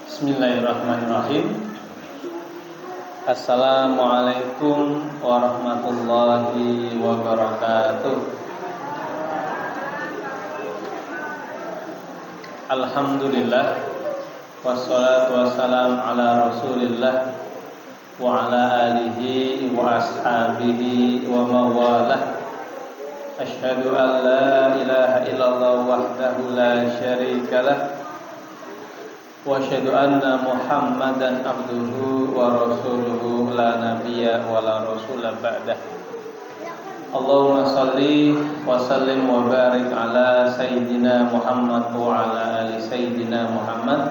Bismillahirrahmanirrahim. Assalamualaikum warahmatullahi wabarakatuh. Alhamdulillah, wassalatu wassalam ala rasulillah wa ala alihi wa ashabihi wa mawalah. Asyhadu an la ilaha illallah wahdahu la syarikalah wa asyhadu anna Muhammadan abduhu wa rasuluhu la nabiyya wa la rasula ba'dah. Allahumma salli wa sallim wa barik ala sayyidina Muhammad wa ala ali sayyidina Muhammad.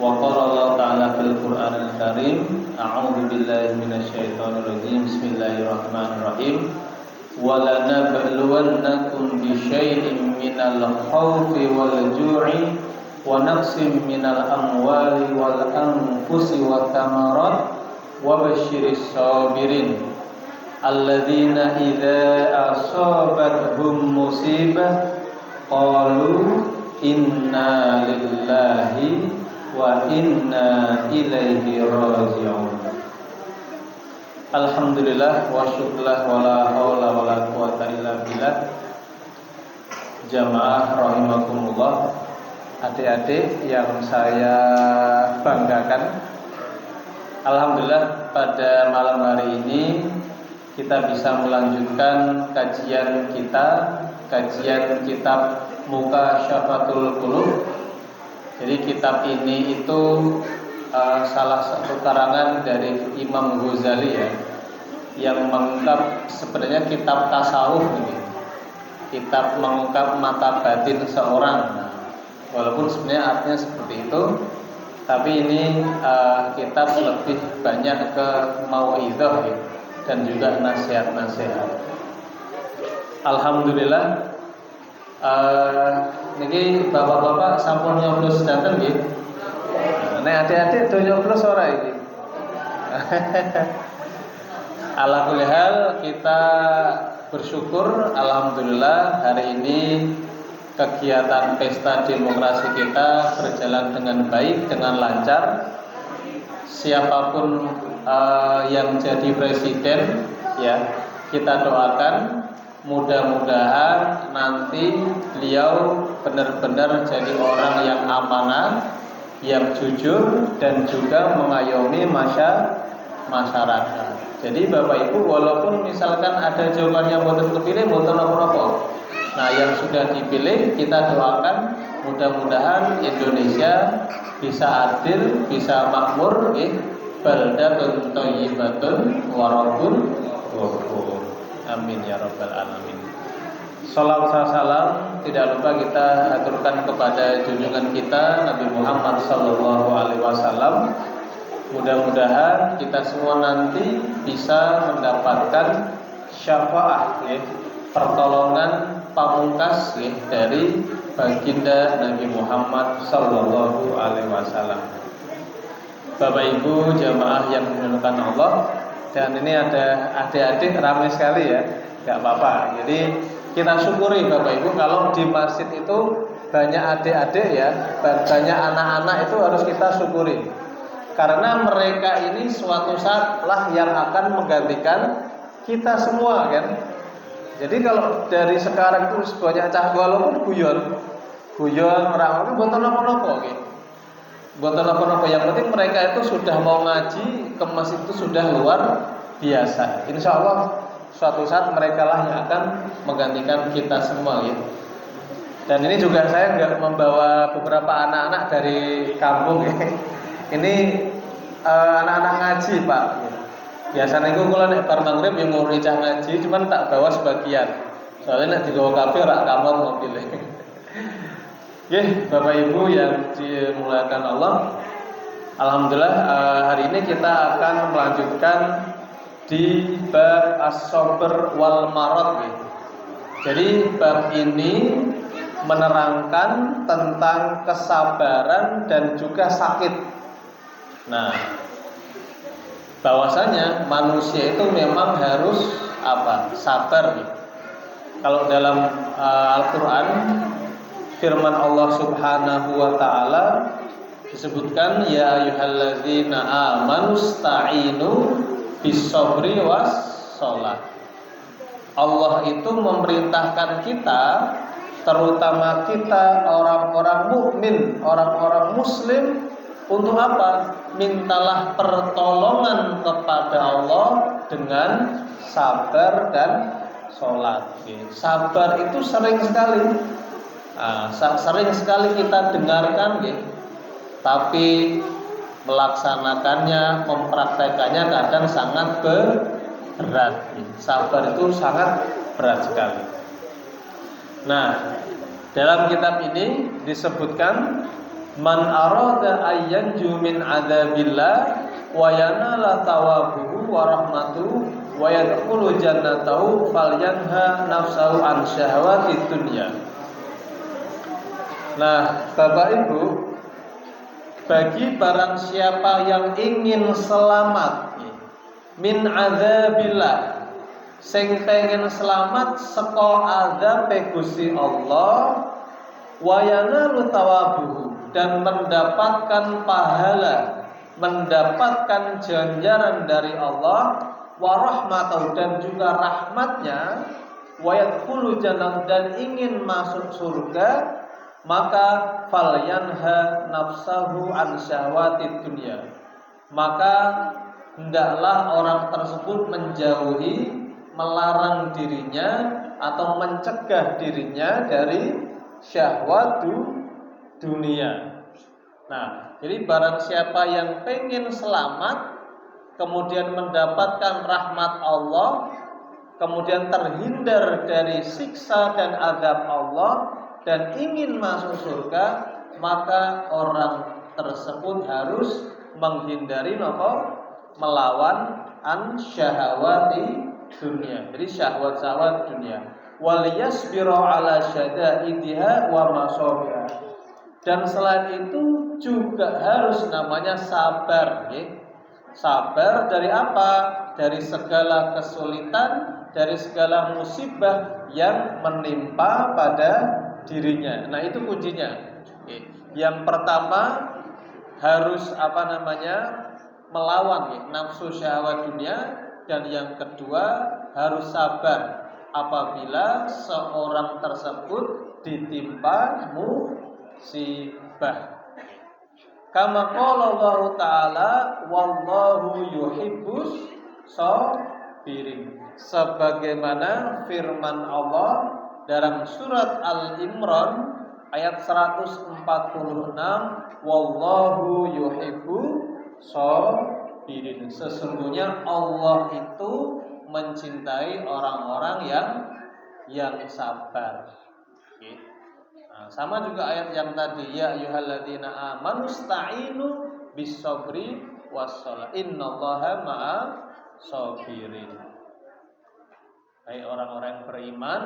Wa qala Allah ta'ala fil Qur'anil Karim, a'udzu billahi minasy syaithanir rajim. Bismillahirrahmanirrahim. Wa lanabluwannakum bi syai'in minal khawfi wal ju'i wa naqsim minal amwali wal anfusi wat thamarat wa basyiris sabirin alladzina idza asabathum musibah qalu inna lillahi wa inna ilaihi raji'un. Alhamdulillah wa syukrulillah wa la haula wa la quwata illa billah. Jamaah rahimakumullah, adik-adik yang saya banggakan, alhamdulillah pada malam hari ini kita bisa melanjutkan kajian kitab Mukasyafatul Qulub. Jadi kitab ini itu salah satu karangan dari Imam Ghazali ya, yang mengungkap sebenarnya kitab tasawuf ini, kitab mengungkap mata batin seorang. Walaupun sebenarnya artinya seperti itu, tapi ini kitab lebih banyak ke mau'izah ya, dan juga nasihat-nasihat. Alhamdulillah, niki bapak-bapak sampun nyoblos dateng nggih. Nek adik-adik do nyoblos ora iki. Ala kulli hal kita bersyukur, alhamdulillah hari ini kegiatan pesta demokrasi kita berjalan dengan baik, dengan lancar. Siapapun yang jadi presiden ya, kita doakan mudah-mudahan nanti beliau benar-benar jadi orang yang amanah, yang jujur, dan juga mengayomi masyarakat. Jadi Bapak Ibu, walaupun misalkan ada jawaban yang boten kepilih, boten apa-apa. Nah, yang sudah dipilih kita doakan mudah-mudahan Indonesia bisa adil, bisa makmur, baldatun thayyibatun wa rabbun ghafur. Amin ya rabbal alamin. Shalawat salam tidak lupa kita aturkan kepada junjungan kita Nabi Muhammad sallallahu alaihi wasallam. Mudah-mudahan kita semua nanti bisa mendapatkan syafaat pertolongan pamungkas dari baginda Nabi Muhammad sallallahu alaihi wasallam. Bapak Ibu jamaah yang dimuliakan Allah, dan ini ada adik-adik ramai sekali ya, enggak apa-apa. Jadi kita syukuri Bapak Ibu kalau di masjid itu banyak adik-adik ya, banyak anak-anak, itu harus kita syukuri. Karena mereka ini suatu saat lah yang akan menggantikan kita semua kan. Jadi kalau dari sekarang itu banyak cah walaupun guyon orang itu boten napa-napa nggih. Boten napa-napa, yang penting mereka itu sudah mau ngaji ke masjid itu sudah luar biasa. Insyaallah suatu saat mereka lah yang akan menggantikan kita semua ya. Dan ini juga saya enggak membawa beberapa anak-anak dari kampung ya. Ini anak-anak ngaji Pak. Biasanya itu kalau nek bar maghrib yang mau ricah ngaji, cuman tak bawa sebagian. Soalnya nek digawa kabeh ora kamar mobil. Nggih, Bapak Ibu yang dimuliakan Allah. Alhamdulillah hari ini kita akan melanjutkan di bab as-sabr wal marad. Jadi bab ini menerangkan tentang kesabaran dan juga sakit. Nah, bahwasanya manusia itu memang harus sabar. Kalau dalam Al-Qur'an firman Allah Subhanahu wa taala, Disebutkan ya ayyuhalladzina amanusta'inu bis-sabri was-shalah. Allah itu memerintahkan kita, terutama kita orang-orang mukmin, orang-orang muslim, untuk apa? Mintalah pertolongan kepada Allah dengan sabar dan sholat. Sabar itu sering sekali kita dengarkan, tapi melaksanakannya, mempraktekannya kadang sangat berat. Sabar itu sangat berat sekali. Nah, dalam kitab ini disebutkan man arada ayyanju min adzabillah wa yanala thawabuhu wa rahmatuhu wa yadkhulu jannatahu falyanha nafsahu an syahawatid dunya. Nah, Bapak Ibu, bagi barang siapa yang ingin selamat min adzabillah, sing pengen selamat saka azabe Gusti Allah, wa yanalu thawabuhu, dan mendapatkan pahala, mendapatkan ganjaran dari Allah, wa rahmatuhu, dan juga rahmatnya, wa yadkhulu jannah, dan ingin masuk surga, maka falyanha nafsahu an syahwatid dunya, maka hendaklah orang tersebut menjauhi, melarang dirinya atau mencegah dirinya dari syahwat dunia. Nah, jadi barang siapa yang pengen selamat, kemudian mendapatkan rahmat Allah, kemudian terhindar dari siksa dan azab Allah, dan ingin masuk surga, maka orang tersebut harus menghindari melawan an syahwati dunia. Jadi syahwat-syahwat dunia. Wal yasbiru ala syadaidiha wa masabiha. Dan selain itu juga harus namanya sabar, Sabar dari apa? Dari segala kesulitan, dari segala musibah yang menimpa pada dirinya. Nah, itu kuncinya. Yang pertama harus melawan nafsu syahwat dunia, dan yang kedua harus sabar apabila seorang tersebut ditimpa musibah. Kama qala Allah Ta'ala wallahu yuhibbus sabirin, sebagaimana firman Allah dalam surat Al-Imran ayat 146, wallahu yuhibbu sabirin, sesungguhnya Allah itu mencintai orang-orang yang sabar. Nah, sama juga ayat yang tadi, ya ayyuhalladzina amanusta'inu bis-sabri was-shalah innallaha ma'as sabirin. Hai orang-orang yang beriman,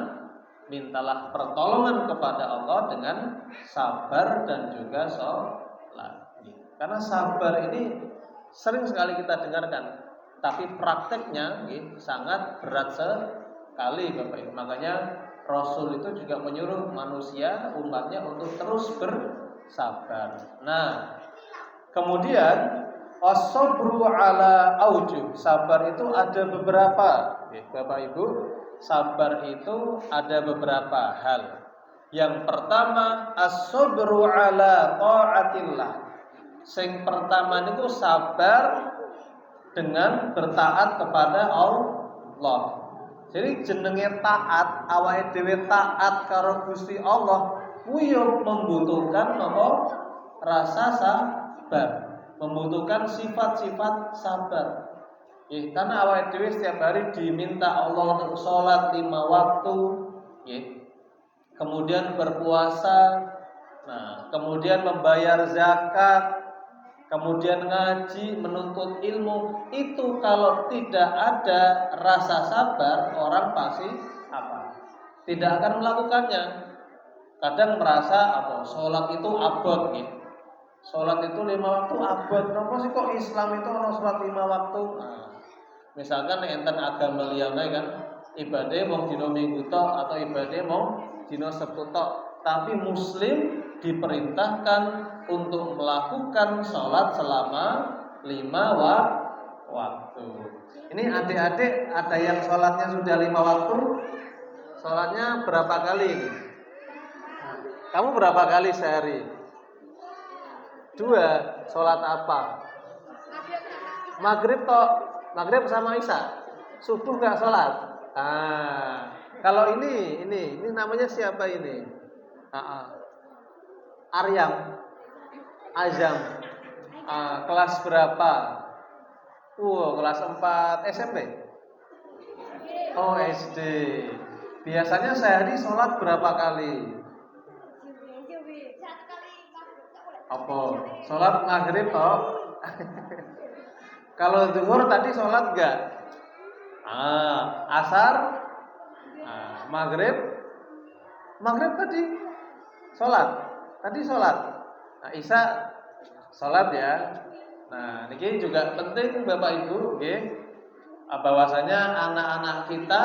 mintalah pertolongan kepada Allah dengan sabar dan juga sholat. Karena sabar ini sering sekali kita dengarkan, tapi prakteknya sangat berat sekali, Bapak Ibu. Makanya Rasul itu juga menyuruh manusia, umatnya, untuk terus bersabar. Nah, kemudian as-sabru ala aujuh, sabar itu ada beberapa, Bapak Ibu. Sabar itu ada beberapa hal. Yang pertama, as-sabru ala ta'atillah. Sing pertama itu sabar dengan bertaat kepada Allah. Jadi jenenge taat, awake dhewe taat karo Gusti Allah, kuwi membutuhkan rasa sabar, membutuhkan sifat-sifat sabar. Karena awake dhewe setiap hari diminta Allah untuk sholat 5 waktu, kemudian berpuasa, kemudian membayar zakat, kemudian ngaji, menuntut ilmu. Itu kalau tidak ada rasa sabar, orang pasti tidak akan melakukannya. Kadang merasa sholat itu abot, sholat itu 5 waktu abot. Kenapa sih kok Islam itu orang sholat 5 waktu? Misalkan enten agama liyane kan, ibadah mau dino minggu tok atau ibadah mau dino Sabtu tok. tapi muslim diperintahkan untuk melakukan sholat selama 5 waktu. Ini adik-adik ada yang sholatnya sudah 5 waktu? Sholatnya berapa kali? Kamu berapa kali sehari? 2. Sholat apa? Maghrib toh. Maghrib sama Isya. Subuh nggak sholat? Kalau ini namanya siapa ini? Aryam, Azam. Kelas berapa? Kelas 4 SMP. Oh, SD. Biasanya sehari sholat berapa kali? Apa? Sholat maghrib toh? Kalau zuhur tadi sholat enggak? Asar? Maghrib? Maghrib tadi sholat. Tadi sholat. Nah, Isya sholat ya. Nah, ini juga penting Bapak Ibu, bahwasanya anak-anak kita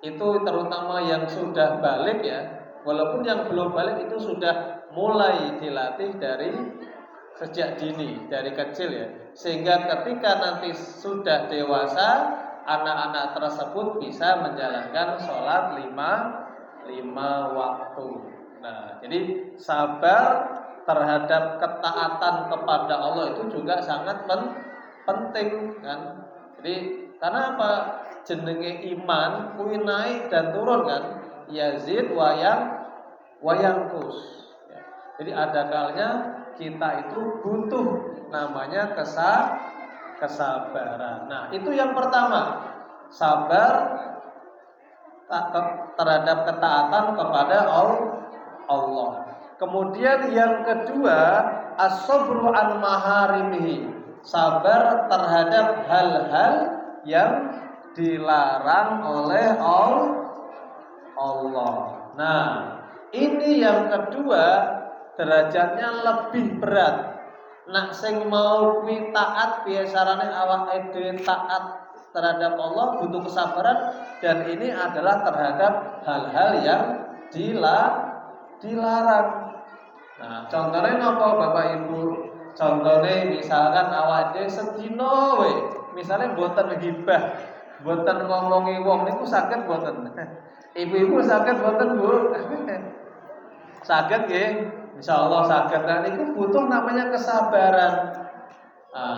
itu terutama yang sudah balik ya, walaupun yang belum balik itu sudah mulai dilatih dari sejak dini, dari kecil ya, sehingga ketika nanti sudah dewasa, anak-anak tersebut bisa menjalankan sholat 5 waktu. Nah, jadi sabar terhadap ketaatan kepada Allah itu juga sangat penting kan. Jadi karena apa? Jenenge iman kuwi naik dan turun kan, yazid wayangkus. Jadi ada kalanya kita itu butuh namanya kesabaran. Nah, itu yang pertama, sabar terhadap ketaatan kepada Allah. Kemudian yang kedua, as-sabru an maharimihi, sabar terhadap hal-hal yang dilarang oleh Allah. Nah, ini yang kedua derajatnya lebih berat. Nak sing mau kuwi taat biasane awake dhewe taat terhadap Allah butuh kesabaran, dan ini adalah terhadap hal-hal yang dilarang. Nah, contohnya apa Bapak Ibu? Contohnya misalkan awake dhewe sedina we, misale mboten gibah, mboten ngomongi wong niku saged mboten? Ibu-ibu saged mboten, Bu? Saged nggih? Insyaallah saged. Nah, niku butuh namanya kesabaran.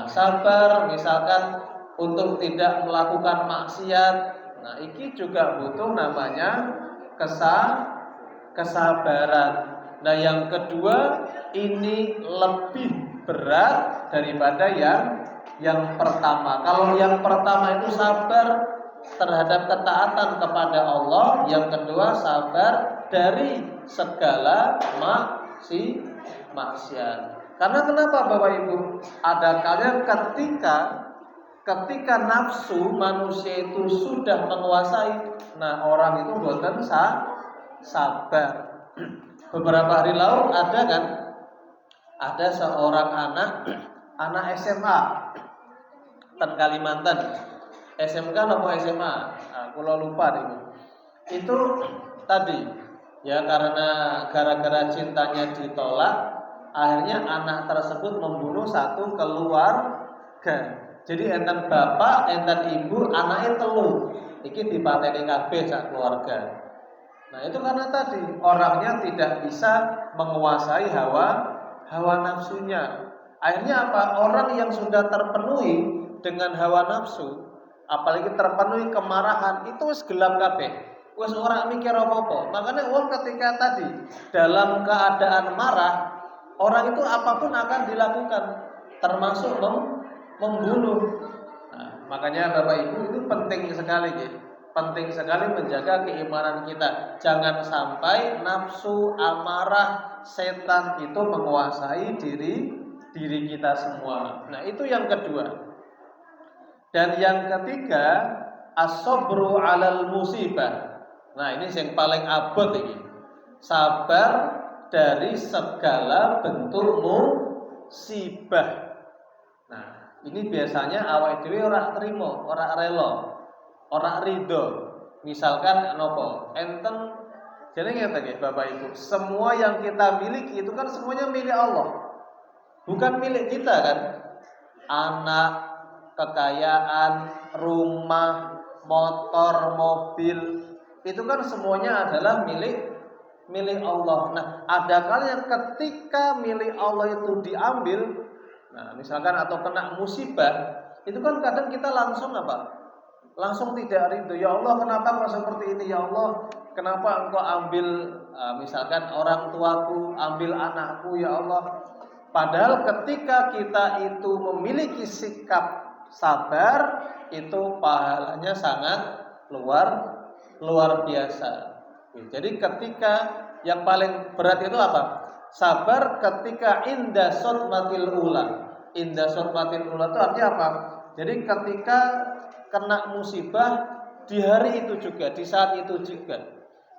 Sabar misalkan untuk tidak melakukan maksiat. Nah, ini juga butuh namanya kesabaran. Nah, yang kedua ini lebih berat daripada yang pertama. Kalau yang pertama itu sabar terhadap ketaatan kepada Allah, yang kedua sabar dari segala maksiat. Karena kenapa Bapak Ibu? Ada kalanya ketika nafsu manusia itu sudah menguasai, nah orang itu boten sabar. Beberapa hari lalu ada seorang anak SMA ten Kalimantan. SMK atau SMA? Aku lupa itu tadi ya, karena gara-gara cintanya ditolak, akhirnya anak tersebut membunuh satu keluarga. Jadi enten bapak, enten ibu, anaknya telu. Iki dipateni kabeh sak keluarga. Nah, itu karena tadi orangnya tidak bisa menguasai hawa nafsunya. Akhirnya apa? Orang yang sudah terpenuhi dengan hawa nafsu, apalagi terpenuhi kemarahan, itu wis gelap kabeh. Wis ora mikir apa-apa. Makanya wong ketika tadi dalam keadaan marah, orang itu apapun akan dilakukan, termasuk membunuh. Nah, makanya Bapak Ibu itu penting sekali gitu. Penting sekali menjaga keimanan kita. Jangan sampai nafsu, amarah, setan itu menguasai diri kita semua. Nah, itu yang kedua. Dan yang ketiga, as-sabru 'alal musibah. Nah, ini yang paling abot ini. Sabar dari segala bentuk musibah. Nah, ini biasanya awake dhewe ora trimo, ora rela, ora ridho. Misalkan nopo, enten Jadi ingat lagi Bapak Ibu, semua yang kita miliki itu kan semuanya milik Allah. Bukan milik kita kan. Anak, kekayaan, rumah, motor, mobil, itu kan semuanya adalah milik Allah. Nah, ada kalanya ketika milik Allah itu diambil, nah misalkan atau kena musibah, itu kan kadang kita langsung apa? Langsung tidak ridho. Ya Allah, kenapa kok seperti ini? Ya Allah, kenapa engkau ambil misalkan orang tuaku, ambil anakku, ya Allah. Padahal ketika kita itu memiliki sikap sabar, itu pahalanya sangat luar biasa. Jadi ketika yang paling berat itu apa? Sabar ketika inda sodmatil ula. Inda sodmatil ula itu artinya apa? Jadi ketika kena musibah di hari itu juga, di saat itu juga.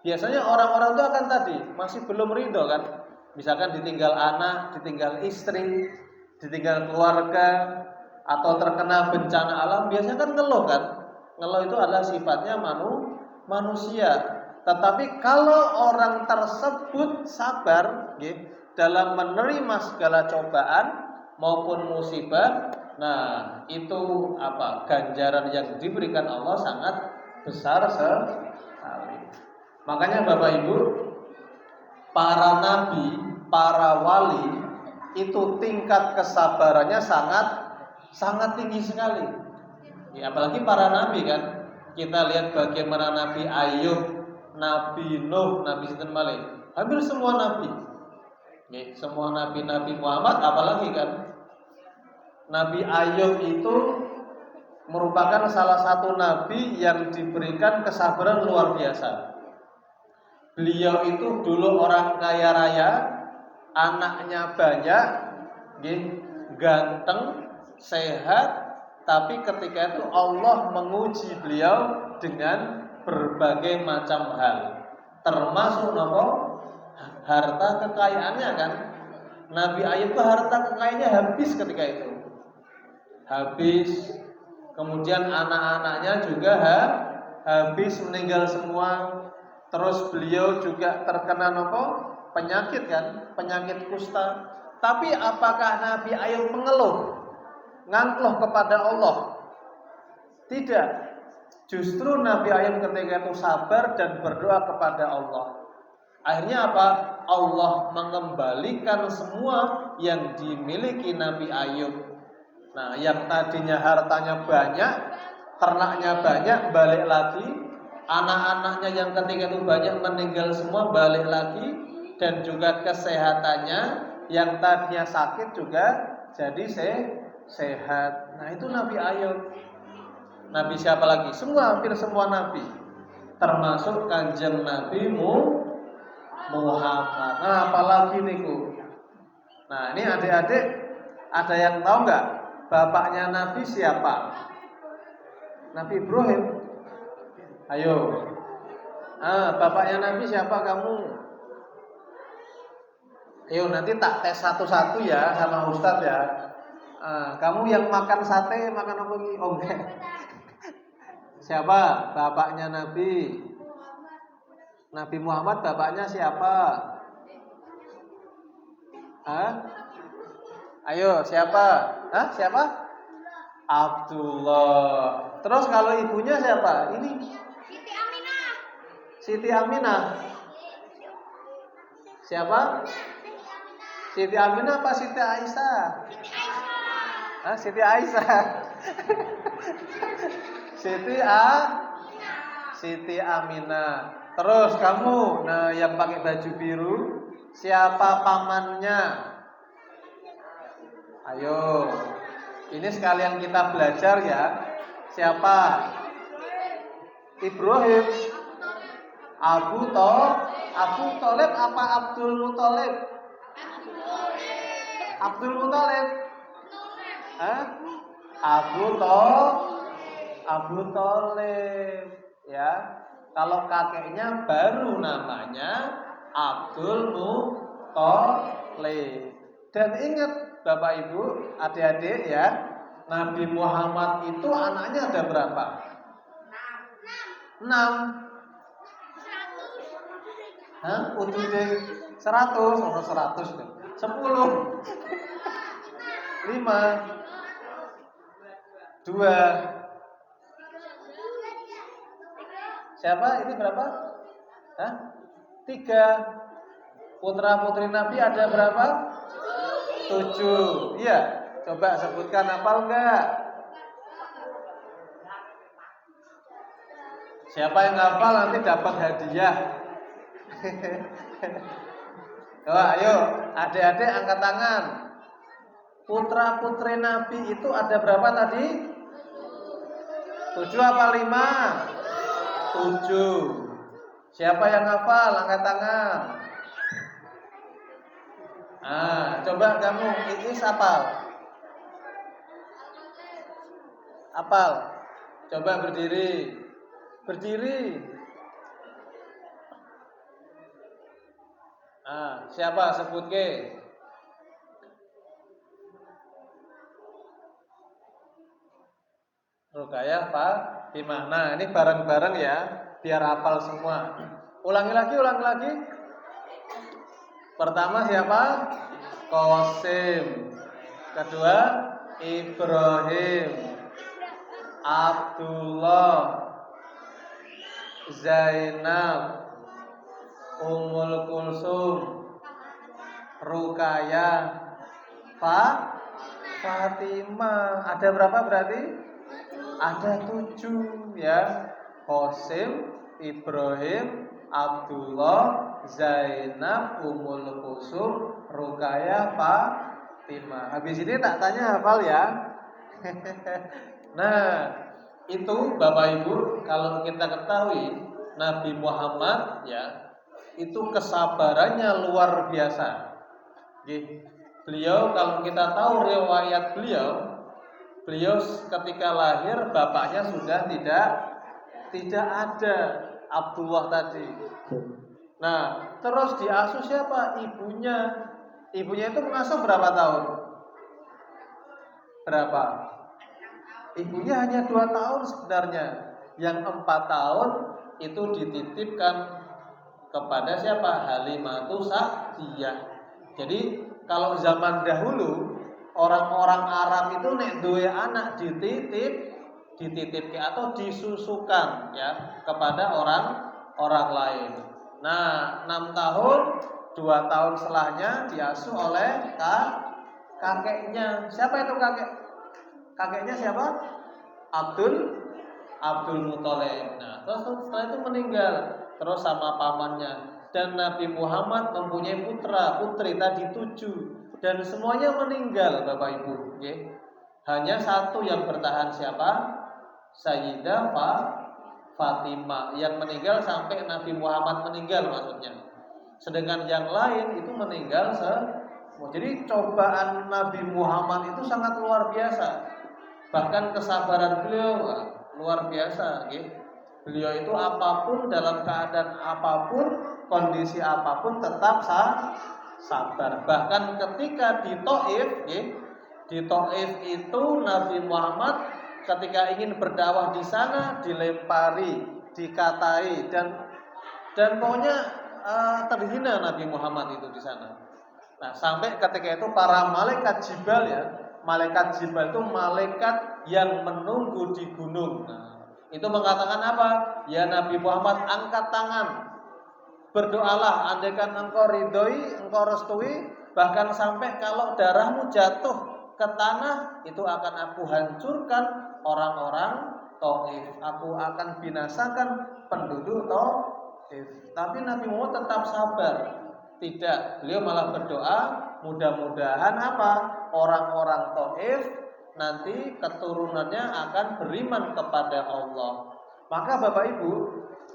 Biasanya orang-orang itu akan tadi masih belum ridho kan. Misalkan ditinggal anak, ditinggal istri, ditinggal keluarga, atau terkena bencana alam, biasanya kan ngeluh kan. Ngeluh itu adalah sifatnya manusia. Tetapi kalau orang tersebut sabar dalam menerima segala cobaan maupun musibah, nah itu apa? Ganjaran yang diberikan Allah sangat besar sekali. Makanya Bapak Ibu, para nabi, para wali itu tingkat kesabarannya sangat tinggi sekali. Ya, apalagi para nabi kan. Kita lihat bagaimana Nabi Ayub, Nabi Nuh, Nabi Sinten Malik. Hampir semua nabi. Ya, semua nabi Muhammad apalagi kan. Nabi Ayub itu merupakan salah satu nabi yang diberikan kesabaran luar biasa. Beliau itu dulu orang kaya raya, anaknya banyak, ganteng, sehat, tapi ketika itu Allah menguji beliau dengan berbagai macam hal, termasuk harta kekayaannya kan. Nabi Ayub itu harta kekayaannya habis ketika itu, habis. Kemudian anak-anaknya juga habis, meninggal semua. Terus beliau juga terkena penyakit kan, penyakit kusta. Tapi apakah Nabi Ayub mengeluh, ngangkloh kepada Allah? Tidak. Justru Nabi Ayub ketika itu sabar dan berdoa kepada Allah. Akhirnya apa? Allah mengembalikan semua yang dimiliki Nabi Ayub. Nah, yang tadinya hartanya banyak, ternaknya banyak, balik lagi. Anak-anaknya yang ketika itu banyak meninggal semua, balik lagi. Dan juga kesehatannya yang tadinya sakit juga jadi sehat. Nah, itu Nabi Ayub. Nabi siapa lagi? Hampir semua nabi, termasuk kanjeng Nabi Muhammad. Nah, apalagi niku. Nah, ini adik-adik ada yang tahu nggak bapaknya Nabi siapa? Nabi Ibrahim. Ayo. Bapaknya Nabi siapa kamu? Ayo nanti tak tes satu-satu ya sama Ustadz ya. Kamu yang makan sate makan apa lagi? Oh enggak. Siapa bapaknya Nabi? Nabi Muhammad bapaknya siapa? Ayo siapa? Siapa? Abdullah. Terus kalau ibunya siapa? Ini Siti Aminah. Siapa? Siti Aminah apa Siti Aisyah? Siti Aisyah. Siti Aminah. Terus kamu, nah yang pakai baju biru, siapa pamannya? Ayo. Ini sekalian kita belajar ya. Siapa? Ibrahim. Abu Thalib apa Abdul Muthalib? Abdul Muthalib. Abu Thalib. Ya. Kalau kakeknya baru namanya Abdul Muthalib. Dan ingat Bapak Ibu, adik-adik ya, Nabi Muhammad itu anaknya ada berapa? 6. Hah? Wujude 100, ono 100 tuh. 10. 5. 2. Siapa? Ini berapa? Hah? 3. Putra putri Nabi ada berapa? 7. Iya. Coba sebutkan, hafal enggak? Siapa yang hafal nanti dapat hadiah. Wah, ayo, adik-adik angkat tangan. Putra putri Nabi itu ada berapa tadi? 7 apa 5? 7. Siapa yang hafal? Angkat tangan. Coba kamu Iis hafal. Hafal. Coba berdiri. Berdiri. Siapa sebut ke? Rukayah Fatimah. Nah, ini bareng-bareng ya, biar hafal semua. Ulangi lagi. Pertama siapa? Qasim. Kedua Ibrahim. Abdullah. Zainab. Ummul Kulsum. Rukayah. Fatimah. Ada berapa berarti? Ada 7 ya. Qasim, Ibrahim, Abdullah, Zainab, Ummul Kulsum, Rukayah, Fatimah. Habis ini tak tanya hafal ya. Nah, itu Bapak Ibu, kalau kita ketahui Nabi Muhammad ya, itu kesabarannya luar biasa. Beliau kalau kita tahu riwayat beliau ketika lahir bapaknya sudah tidak ada, Abdullah tadi. Nah, terus diasuh siapa? Ibunya. Ibunya itu mengasuh berapa tahun? Berapa? Ibunya hanya 2 tahun sebenarnya. Yang 4 tahun itu dititipkan kepada siapa? Halimatus Sa'diyah. Jadi kalau zaman dahulu orang-orang Arab itu nek duwe anak dititip atau disusukan ya kepada orang lain. Nah, 6 tahun, 2 tahun setelahnya diasuh oleh kakeknya. Siapa itu kakek? Kakeknya siapa? Abdul Muthalib. Nah, terus setelah itu meninggal, terus sama pamannya. Dan Nabi Muhammad mempunyai putri tadi 7, dan semuanya meninggal Bapak Ibu. Hanya satu yang bertahan, siapa? Sayyidah Fatimah yang meninggal sampai Nabi Muhammad meninggal maksudnya. Sedangkan yang lain itu meninggal Jadi cobaan Nabi Muhammad itu sangat luar biasa. Bahkan kesabaran beliau luar biasa. Beliau itu apapun, dalam keadaan apapun, kondisi apapun tetap sabar. Bahkan ketika di Taif itu Nabi Muhammad ketika ingin berdakwah di sana dilempari, dikatai, dan pokoknya terhina Nabi Muhammad itu di sana. Nah, sampai ketika itu para malaikat Jibril malaikat Jibril itu malaikat yang menunggu di gunung. Nah, itu mengatakan apa? Ya Nabi Muhammad, angkat tangan, berdoalah, andaikan engkau ridhoi, engkau restui, bahkan sampai kalau darahmu jatuh ke tanah, itu akan aku hancurkan orang-orang Taif. Aku akan binasakan penduduk Taif. Tapi Nabi Muhammad tetap sabar. Tidak, beliau malah berdoa, mudah-mudahan apa? Orang-orang Taif nanti keturunannya akan beriman kepada Allah. Maka Bapak Ibu,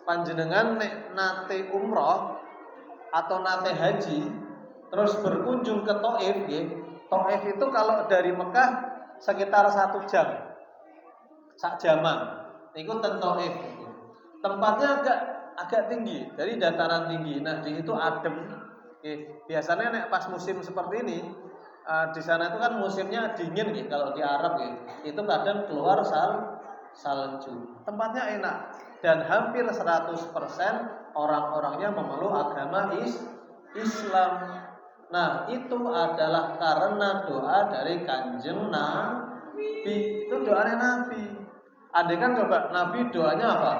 panjenengan nate umroh atau nate haji terus berkunjung ke Taif, Taif itu kalau dari Mekah sekitar 1 jam. Sak jaman. Niku ten Taif. Tempatnya agak tinggi, dari dataran tinggi. Nah, di situ adem. Biasanya nek pas musim seperti ini, di sana itu kan musimnya dingin kalau di Arab itu kadang keluar salju. Tempatnya enak dan hampir 100% orang-orangnya memeluk agama Islam. Nah, itu adalah karena doa dari Kanjeng Nabi. Itu doanya Nabi. Andai kan coba Nabi doanya apa?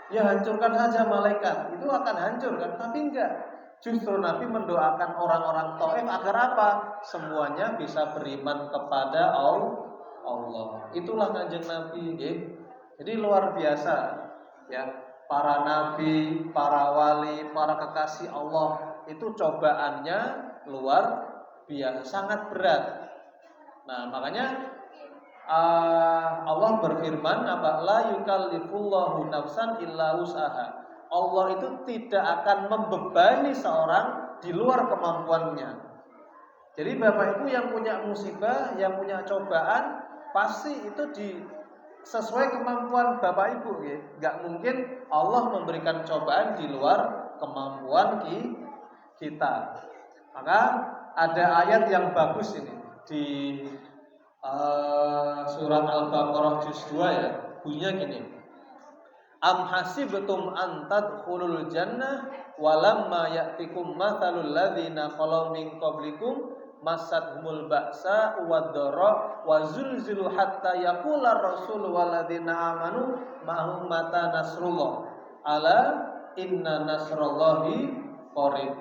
Ya hancurkan saja malaikat. Itu akan hancur kan? Tapi enggak. Justru Nabi mendoakan orang-orang Taif agar apa? Semuanya bisa beriman kepada Allah. Itulah Kanjeng Nabi, ya. Jadi luar biasa, ya. Para nabi, para wali, para kekasih Allah itu cobaannya luar biasa, sangat berat. Nah, makanya Allah berfirman apa? La yukallifullahu nafsan illa wus'aha. Allah itu tidak akan membebani seorang di luar kemampuannya. Jadi Bapak Ibu yang punya musibah, yang punya cobaan, pasti itu sesuai kemampuan Bapak Ibu, ya. Gak mungkin Allah memberikan cobaan di luar kemampuan kita. Maka ada ayat yang bagus ini di surat Al-Baqarah juz 2, ya. Bunyinya gini. Am hasibtum an tadkhulul jannah walamma ya'tikum mathalul ladzina khalau min qablikum masadhumul ba'sa wad-dharra wa zulzilu hatta yaqular rasul walladzina amanu ma'hum mata nasrullah ala inna nasrallahi qarib.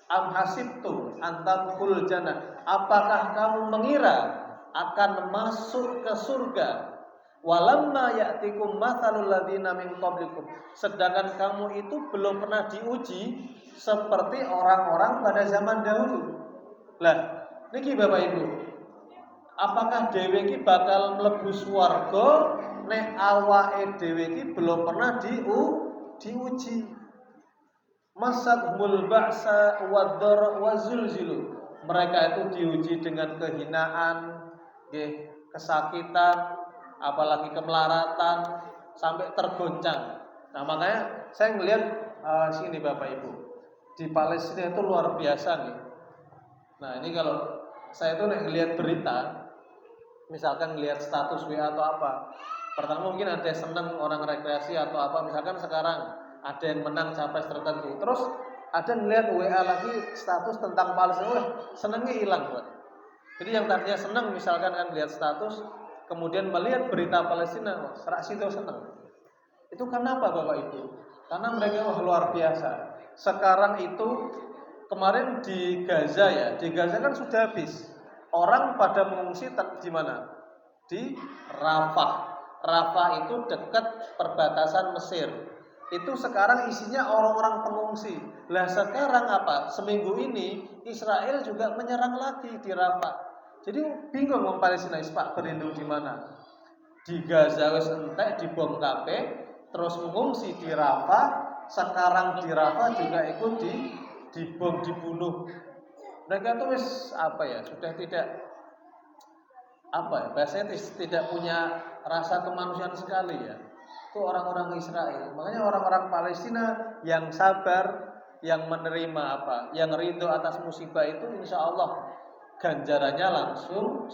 Am hasibtum an tadkhulul jannah, apakah kamu mengira akan masuk ke surga? Walamma ya'tikum mathalul ladzina min qablikum, sedangkan kamu itu belum pernah diuji seperti orang-orang pada zaman dahulu. Lah, niki Bapak Ibu, apakah dhewe iki bakal mlebu swarga nek awake dhewe iki belum pernah diuji? Masadhumul ba'sa wad-dharra wa zulzilu. Mereka itu diuji dengan kehinaan, kesakitan, apalagi kemelaratan, sampai tergoncang. Nah, makanya saya ngelihat sini Bapak Ibu, di Palestina itu luar biasa nih. Nah, ini kalau saya tuh ngelihat berita, misalkan ngelihat status WA atau apa, pertama mungkin ada yang senang orang rekreasi atau apa, misalkan sekarang ada yang menang capres tertentu, terus ada ngelihat WA lagi status tentang Palestina, senangnya hilang, buat. Jadi yang tadinya senang misalkan kan lihat status, kemudian melihat berita Palestina, serasi itu senang. Itu karena apa Bapak Ibu? Karena mereka luar biasa. Sekarang itu kemarin di Gaza, ya, di Gaza kan sudah habis. Orang pada mengungsi di mana? Di Rafah. Rafah itu dekat perbatasan Mesir. Itu sekarang isinya orang-orang pengungsi. Lah sekarang apa? Seminggu ini Israel juga menyerang lagi di Rafah. Jadi bingung orang Palestina, Pak berlindung di mana? Di Gaza wis entek dibom kabeh, terus mengungsi di Rafah. Sekarang di Rafah juga ikut dibom, dibunuh. Mereka tuh wis apa ya? Sudah tidak apa ya? Bahasanya tidak punya rasa kemanusiaan sekali, ya. Itu orang-orang Israel. Makanya orang-orang Palestina yang sabar, yang menerima apa, yang ridho atas musibah itu, insya Allah ganjarannya langsung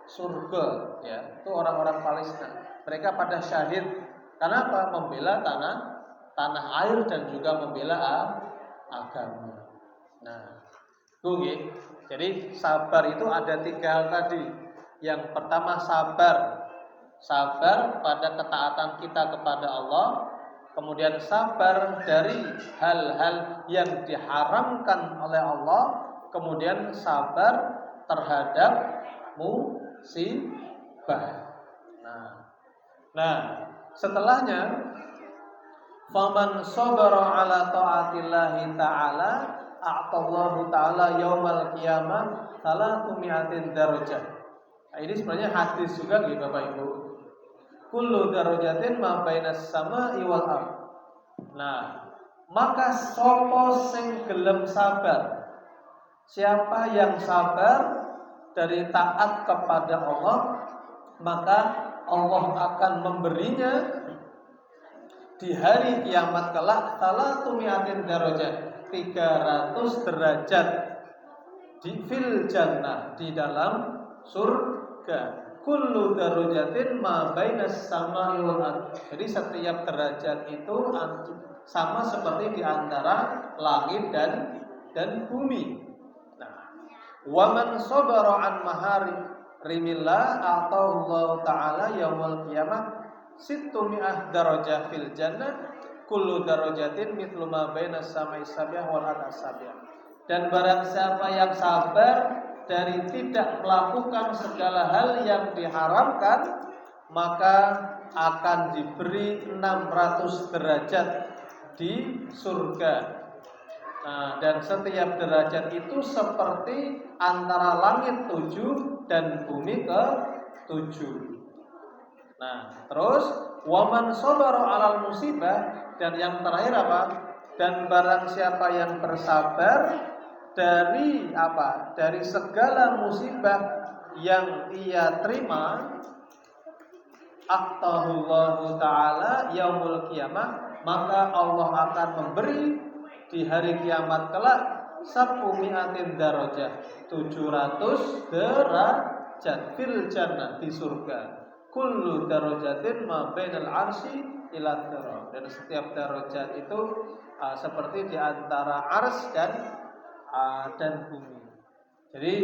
surga, ya. Itu orang-orang Palestina. Mereka pada syahid. Karena apa? Membela tanah air dan juga membela agama. Nah, itu. Jadi sabar itu ada 3 hal tadi. Yang pertama sabar pada ketaatan kita kepada Allah, kemudian sabar dari hal-hal yang diharamkan oleh Allah, kemudian sabar terhadap musibah. Nah, setelahnya faman sabara ala taatillahi ta'ala a'tallahu ta'ala yaumal qiyamah 300 darajah. Nah, ini sebenarnya hadis juga nih Bapak Ibu. Kullu darajatin ma bainas sama'i wal ardh. Nah, maka sapa sing gelem sabar? Siapa yang sabar dari taat kepada Allah, maka Allah akan memberinya di hari kiamat kelak 300 darajat, 300 derajat di fil jannah, di dalam surga. Kullu darajatin ma bainas sama'i wal ardh. Jadi setiap derajat itu sama seperti di antara langit dan bumi. Nah, wa man sabara an maharimillah atau Allah taala yaumul qiyamah situmi'ah darajah fil jannah kullu darajatin mithlu ma bainas samai sabiah wal ardh sabiah. Dan barang siapa yang sabar dari tidak melakukan segala hal yang diharamkan, maka akan diberi 600 derajat di surga. Nah, dan setiap derajat itu seperti antara langit 7 dan bumi ke 7. Nah, terus waman sabara 'alal musibah, dan yang terakhir apa? Dan barang siapa yang bersabar dari apa? Dari segala musibah yang ia terima, aqtahullahu ta'ala yaumul qiyamah, maka Allah akan memberi di hari kiamat kelak sab'umi'atin darajah, 700 derajat fil jannah, di surga. Kullu darajatin ma bainal arsy ila dhara. Dan setiap darajat itu seperti di antara ars dan bumi. Jadi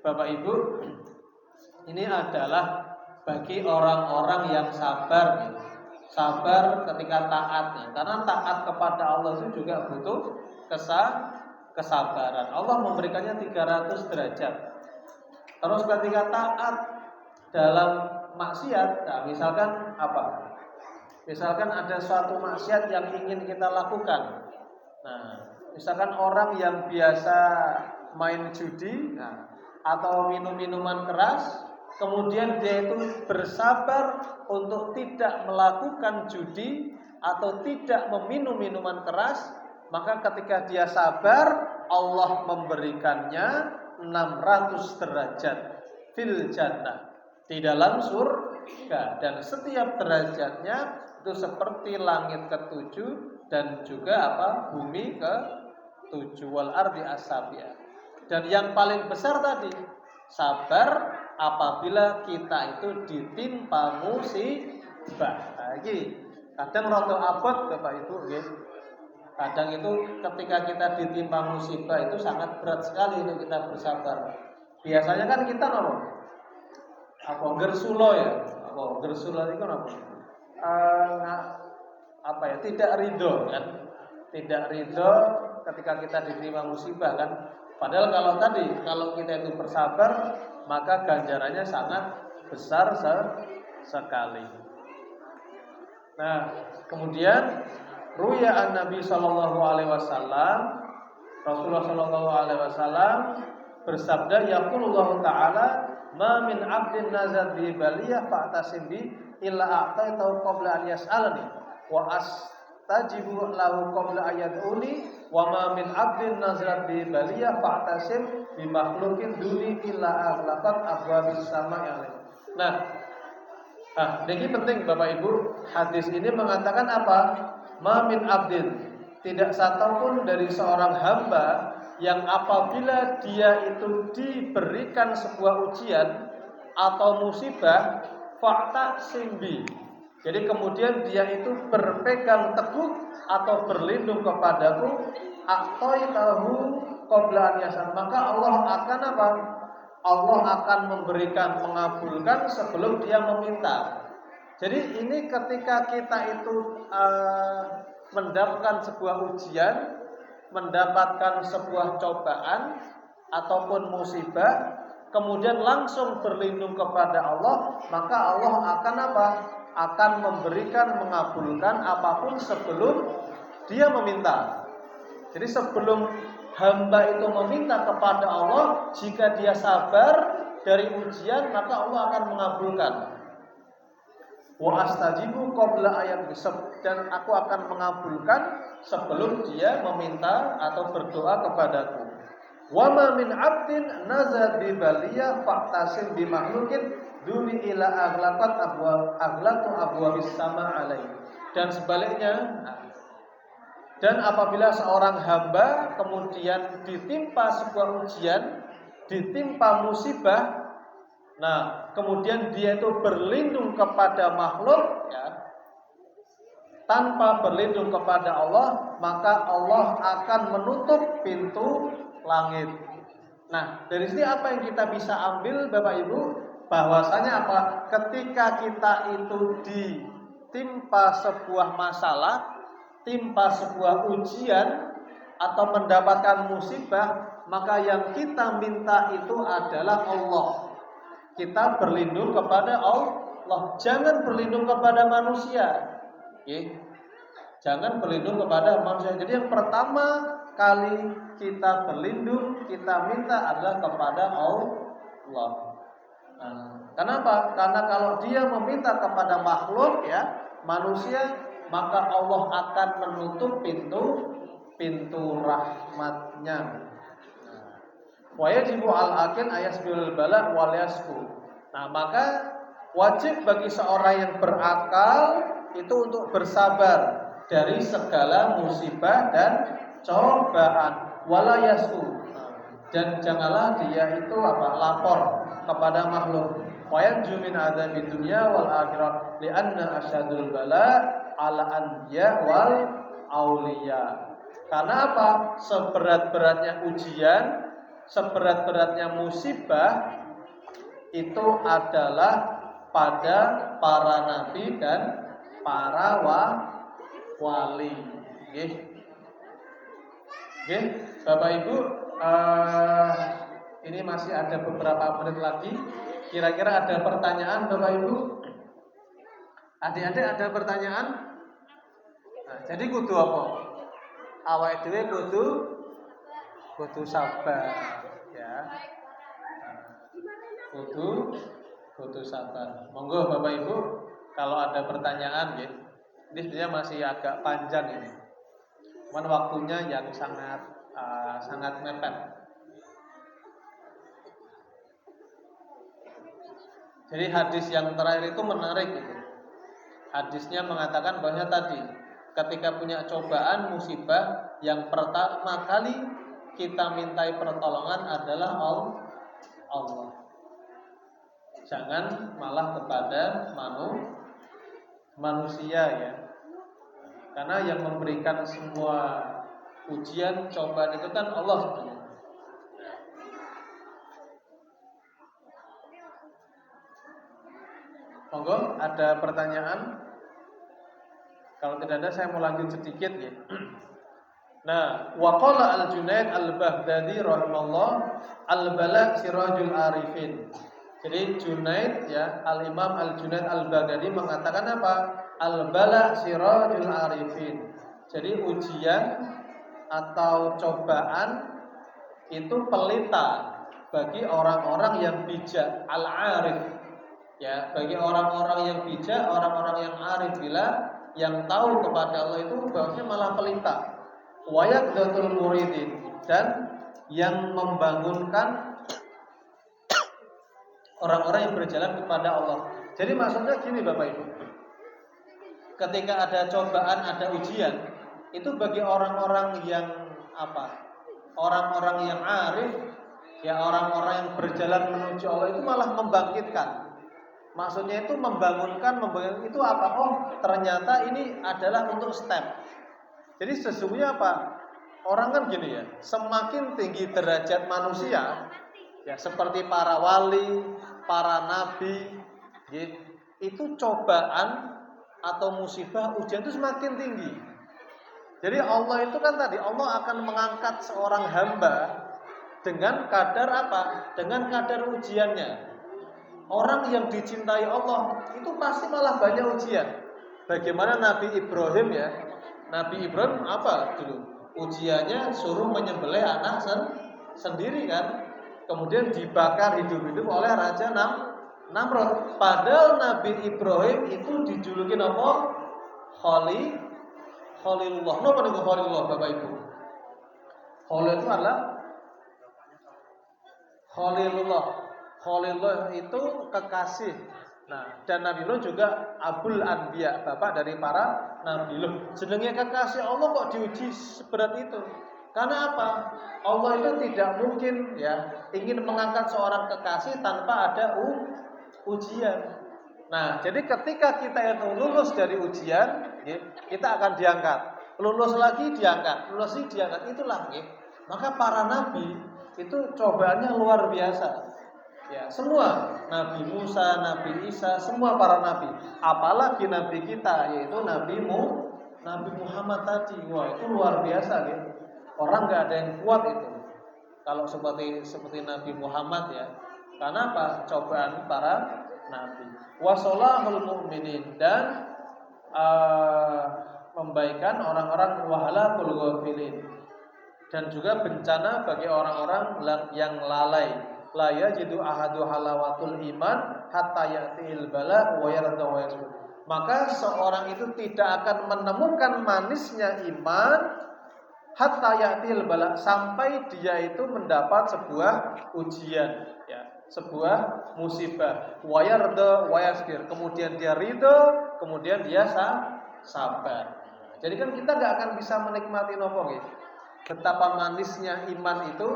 Bapak Ibu, ini adalah bagi orang-orang yang sabar, sabar ketika taat. Karena taat kepada Allah itu juga butuh kesabaran. Allah memberikannya 300 derajat. Terus ketika taat dalam maksiat, nah misalkan apa? Misalkan ada suatu maksiat yang ingin kita lakukan. Nah, misalkan orang yang biasa main judi, atau minum minuman keras, kemudian dia itu bersabar untuk tidak melakukan judi atau tidak meminum minuman keras, maka ketika dia sabar, Allah memberikannya 600 derajat fil jannah, di dalam surga. Dan setiap derajatnya itu seperti langit ke-7 dan juga bumi ke-7 wal ardi as-sabiah. Dan yang paling besar tadi, sabar apabila kita itu ditimpa musibah. Lagi kadang rada abot Bapak Ibu nggih. Kadang itu ketika kita ditimpa musibah itu sangat berat sekali untuk kita bersabar. Biasanya kan kita gersulo ya. Gersulo itu tidak ridho kan. Tidak ridho ketika kita diterima musibah kan. Padahal kalau kita itu bersabar, maka ganjarannya sangat besar sekali. Nah, kemudian ruya an-Nabi sallallahu alaihi wasallam, Rasulullah sallallahu alaihi wasallam bersabda, yaqulullahu ta'ala, ma min 'abdin nazar bi baliyah fa'tasim bi illa a'taitahu qabla an yas'alani wa astajibu lahu qabla ayad'uni wa ma min 'abdin nazar bi baliyah fa'tasim bi makhluqin duni illa aghlaqat abwabis sama'i alaihi. Nah, ini penting Bapak Ibu. Hadis ini mengatakan apa? Ma min 'abdin, tidak satupun dari seorang hamba yang apabila dia itu diberikan sebuah ujian atau musibah, fakta simbi, jadi kemudian dia itu berpegang teguh atau berlindung kepadaku, aqtaitahu qabla an yasal, maka Allah akan apa? Allah akan mengabulkan sebelum dia meminta. Jadi ini ketika kita itu mendapatkan sebuah ujian, mendapatkan sebuah cobaan ataupun musibah, kemudian langsung berlindung kepada Allah, maka Allah akan apa? Akan mengabulkan apapun sebelum dia meminta. Jadi sebelum hamba itu meminta kepada Allah, jika dia sabar dari ujian, maka Allah akan mengabulkan. Wa astajibu qabla ayat bisab, dan aku akan mengabulkan sebelum dia meminta atau berdoa kepadaku. Wa ma min 'abdin nazar bi baliyah fa'tasim bi makhluqin duni ila aghlaqat abwabis sama alaihi. Dan sebaliknya, dan apabila seorang hamba kemudian ditimpa sebuah ujian, ditimpa musibah, kemudian dia itu berlindung kepada makhluk, ya, tanpa berlindung kepada Allah, maka Allah akan menutup pintu langit. Nah, dari sini apa yang kita bisa ambil Bapak Ibu? Bahwasanya apa? Ketika kita itu ditimpa sebuah masalah, timpa sebuah ujian atau mendapatkan musibah, maka yang kita minta itu adalah Allah. Kita berlindung kepada Allah, jangan berlindung kepada manusia. Jangan berlindung kepada manusia. Jadi yang pertama kali kita berlindung, kita minta adalah kepada Allah. Kenapa? Karena kalau dia meminta kepada makhluk, manusia, maka Allah akan menutup pintu rahmatnya. Wa yajibu al-aqil ayasbil bala wal yasku. Maka wajib bagi seorang yang berakal itu untuk bersabar dari segala musibah dan cobaan, wala yasku, dan janganlah dia itu lapor kepada makhluk. Wa yanju min adzabid dunya wal akhirah li'anna asyadul bala ala anbiya wal auliya. Karena apa? Seberat-beratnya ujian, seberat-beratnya musibah itu adalah pada para nabi dan para wali. Bapak Ibu, ini masih ada beberapa menit lagi. Kira-kira ada pertanyaan Bapak Ibu? Adik-adik ada pertanyaan? Jadi kudu apa? Awake dhewe kudu sabar, ya. Kudu sabar. Monggo Bapak Ibu, kalau ada pertanyaan ya. Ini sebenarnya masih agak panjang ini. Cuman waktunya yang sangat mepet. Jadi hadis yang terakhir itu menarik gitu. Hadisnya mengatakan bahwa tadi ketika punya cobaan, musibah, yang pertama kali kita mintai pertolongan adalah Allah. Jangan malah kepada manusia ya. Karena yang memberikan semua ujian, cobaan itu kan Allah sebenarnya. Monggo, ada pertanyaan? Kalau tidak ada, saya mau lanjut sedikit ya. Nah, waqala al-Junaid al-Baghdadi rahimallah, al-bala sirajul arifin. Jadi Junaid ya, al-Imam al-Junaid al-Baghdadi mengatakan apa? Al-bala sirajul arifin. Jadi ujian atau cobaan itu pelita bagi orang-orang yang bijak, al-arif. Ya, bagi orang-orang yang bijak, orang-orang yang arif, bila yang tahu kepada Allah itu bahwasanya malah pelita. Wa yaqdatul muridin, dan yang membangunkan orang-orang yang berjalan kepada Allah. Jadi maksudnya gini Bapak Ibu. Ketika ada cobaan, ada ujian, itu bagi orang-orang yang orang-orang yang arif, ya orang-orang yang berjalan menuju Allah itu malah membangkitkan. Maksudnya itu membangunkan itu apa? Oh, ternyata ini adalah untuk step. Jadi sesungguhnya apa? Orang kan gini ya, semakin tinggi derajat manusia, ya seperti para wali, para nabi, itu cobaan atau musibah, ujian itu semakin tinggi. Jadi Allah itu kan tadi, Allah akan mengangkat seorang hamba dengan kadar apa? Dengan kadar ujiannya. Orang yang dicintai Allah itu pasti malah banyak ujian. Bagaimana Nabi Ibrahim ya? Nabi Ibrahim apa dulu? Ujiannya suruh menyembelih anak sendiri kan? Kemudian dibakar hidup-hidup oleh Raja Namrud. Padahal Nabi Ibrahim itu dijuluki apa? Khalilullah. Napa niku Khalilullah Bapak Ibu? Khalil itu adalah Khalilullah. Khalilullah itu kekasih. Nah, dan Nabi Nuh juga Abul Anbiya, bapak dari para nabi. Loh, jenenge kekasih Allah kok diuji seberat itu? Karena apa? Allah itu tidak mungkin ya ingin mengangkat seorang kekasih tanpa ada ujian. Nah, jadi ketika kita itu lulus dari ujian, kita akan diangkat. Lulus lagi diangkat, lulus lagi diangkat. Itulah, maka para nabi itu cobaannya luar biasa. Ya, semua Nabi Musa, Nabi Isa, semua para nabi. Apalagi nabi kita yaitu Nabi Muhammad tadi. Wah, itu luar biasa, Orang nggak ada yang kuat itu. Kalau seperti Nabi Muhammad ya. Karena apa? Cobaan para nabi. Wasolahul mu'minin, dan membaikan orang-orang wahalakul ghafilin, dan juga bencana bagi orang-orang yang lalai. La yajidu ahadu halawatul iman hatta ya'til bala wa yarda wa yasbut. Maka seorang itu tidak akan menemukan manisnya iman hatta ya'til bala, sampai dia itu mendapat sebuah ujian, ya, sebuah musibah. Wa yarda wa yasbir, kemudian dia ridho, kemudian dia sabar. Jadi kan kita nggak akan bisa menikmati nopo, betapa manisnya iman itu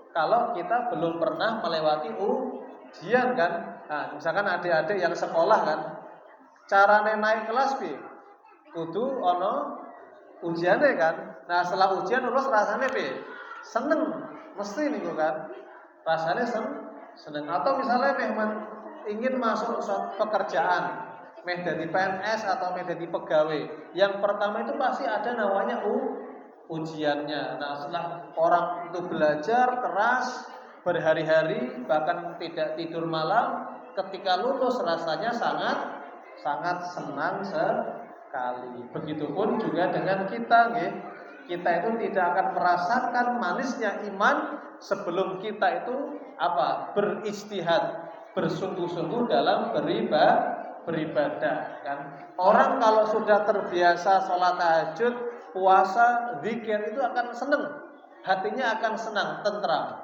kalau kita belum pernah melewati ujian kan. Nah, misalkan adik-adik yang sekolah kan, carane naik kelas kudu ono ujiannya kan. Nah, setelah ujian lulus rasanya seneng mesti niku kan. Rasanya seneng. Atau misalnya memang ingin masuk suatu pekerjaan, jadi PNS atau jadi pegawai, yang pertama itu pasti ada namanya ujiannya. Nah, setelah orang itu belajar keras berhari-hari, bahkan tidak tidur malam, ketika lulus rasanya sangat senang sekali. Begitupun juga dengan kita, kita itu tidak akan merasakan manisnya iman sebelum kita itu beristihad, bersungguh-sungguh dalam beribadah kan. Orang kalau sudah terbiasa sholat tahajud, puasa, zikir, itu akan senang, hatinya akan senang, tentram.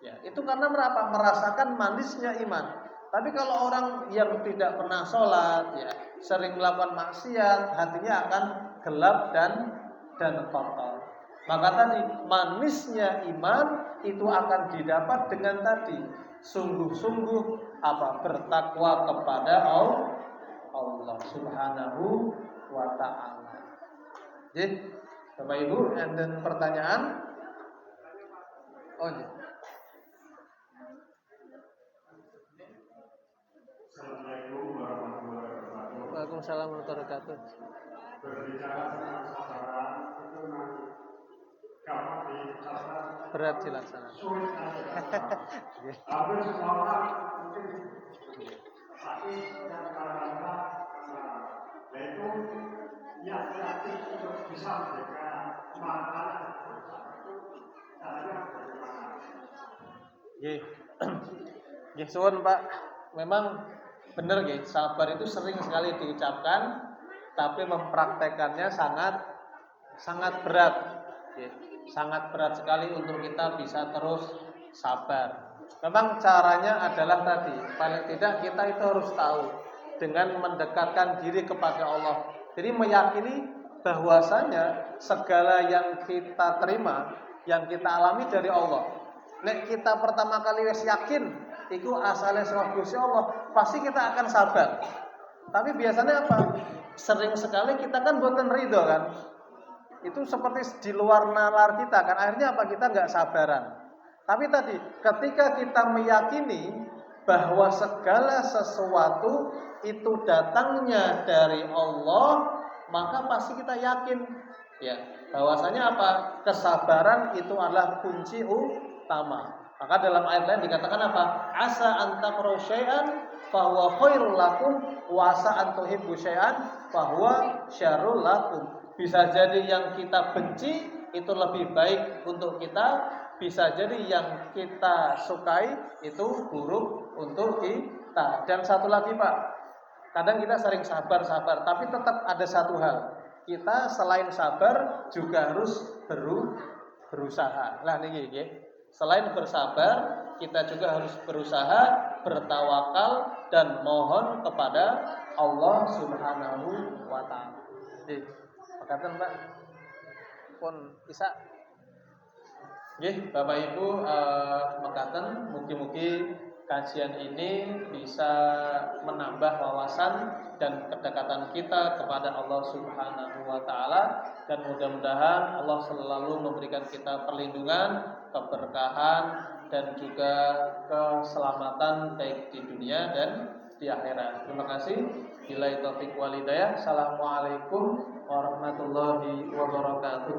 Ya, itu karena merasakan manisnya iman. Tapi kalau orang yang tidak pernah sholat, ya, sering melakukan maksiat, hatinya akan gelap dan kotor. Maka tadi manisnya iman itu akan didapat dengan tadi sungguh-sungguh bertakwa kepada Allah Subhanahu wa ta'ala. Jadi, Bapak Ibu, dan pertanyaan? Oh, ya. Assalamualaikum warahmatullahi wabarakatuh. Waalaikumsalam warahmatullahi wabarakatuh. Berbicara tentang kesabaran itu memang gampang dicatat, Berat dilaksanakan. sulit dilaksanakan. Hampir semua orang mungkin, tapi yang kadang-kadang yaitu yang kreatif untuk bisa menjaga kemampuan caranya bagaimana? Suwun Pak, memang benar sabar itu sering sekali diucapkan, tapi mempraktekannya sangat berat. Sangat berat sekali untuk kita bisa terus sabar. Memang caranya adalah tadi, paling tidak kita itu harus tahu dengan mendekatkan diri kepada Allah. Jadi meyakini bahwasanya segala yang kita terima, yang kita alami dari Allah. Nek kita pertama kali wis yakin iku asale saka Gusti Allah, pasti kita akan sabar. Tapi biasanya apa? Sering sekali kita kan boten ridho kan. Itu seperti di luar nalar kita kan. Akhirnya apa? Kita nggak sabaran. Tapi tadi ketika kita meyakini bahwa segala sesuatu itu datangnya dari Allah, maka pasti kita yakin ya bahwasanya apa? Kesabaran itu adalah kunci utama. Maka dalam ayat lain dikatakan apa? Asa antakrahu syai'an fahuwa khairul lakum wa asa antuhibbu syai'an fahuwa syarrul lakum. Bisa jadi yang kita benci itu lebih baik untuk kita, bisa jadi yang kita sukai itu buruk untuk kita. Dan satu lagi Pak, kadang kita sering sabar, tapi tetap ada satu hal. Kita selain sabar juga harus berusaha. Lah niki nggih. Selain bersabar, kita juga harus berusaha, bertawakal dan mohon kepada Allah Subhanahu wa taala. Nggih. Makaten Pak. Pun bisa. Nggih, Bapak Ibu mekaten mugi-mugi kajian ini bisa menambah wawasan dan kedekatan kita kepada Allah Subhanahu wa taala, dan mudah-mudahan Allah selalu memberikan kita perlindungan, keberkahan dan juga keselamatan baik di dunia dan di akhirat. Terima kasih. Billahi taufiq wal hidayah. Assalamualaikum warahmatullahi wabarakatuh.